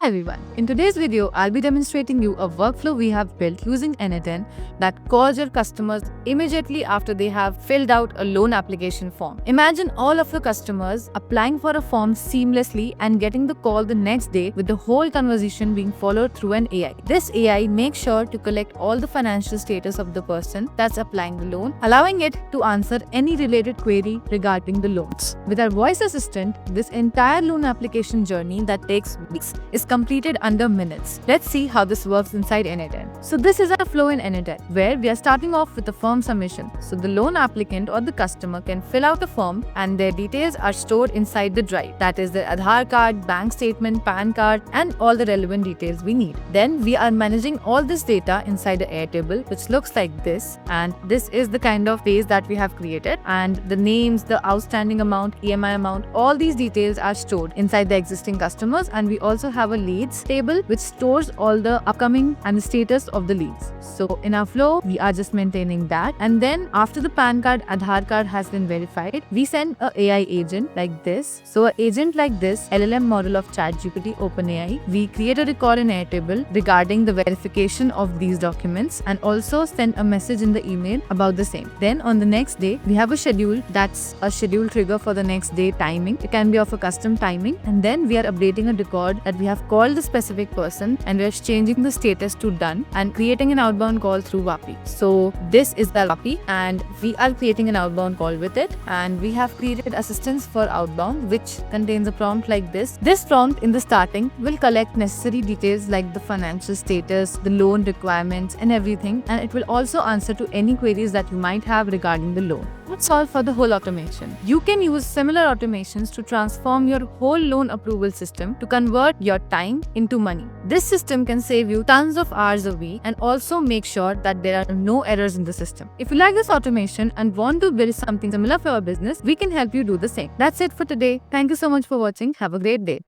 everyone, in today's video I'll be demonstrating you a workflow we have built using N8N that calls your customers immediately after they have filled out a loan application form. Imagine all of your customers applying for a form seamlessly and getting the call the next day with the whole conversation being followed through an AI. This AI makes sure to collect all the financial status of the person that's applying the loan, allowing it to answer any related query regarding the loans. With our voice assistant, this entire loan application journey that takes weeks is completed under minutes. Let's see how this works inside N8N. So this is our flow in N8N, where we are starting off with the form submission. So the loan applicant or the customer can fill out the form and their details are stored inside the drive. That is their Aadhaar card, bank statement, PAN card, and all the relevant details we need. Then we are managing all this data inside the Airtable, which looks like this. And this is the kind of base that we have created. And the names, the outstanding amount, EMI amount, all these details are stored inside the existing customers. And we also have a leads table which stores all the upcoming and the status of the leads. So in our flow, we are just maintaining that. And then after the PAN card, Aadhaar card has been verified, we send a AI agent like this. So an agent like this, LLM model of ChatGPT OpenAI, we create a record in Airtable regarding the verification of these documents and also send a message in the email about the same. Then on the next day, we have a schedule that's a schedule trigger for the next day timing. It can be of a custom timing. And then we are updating a record that we have called the specific person and we are changing the status to done and creating an outbound call through Vapi. So this is the Vapi and we are creating an outbound call with it, and we have created assistance for outbound which contains a prompt like this. This prompt in the starting will collect necessary details like the financial status, the loan requirements and everything, and it will also answer to any queries that you might have regarding the loan. That's all for the whole automation. You can use similar automations to transform your whole loan approval system to convert your time into money. This system can save you tons of hours a week and also make sure that there are no errors in the system. If you like this automation and want to build something similar for your business, we can help you do the same. That's it for today. Thank you so much for watching. Have a great day.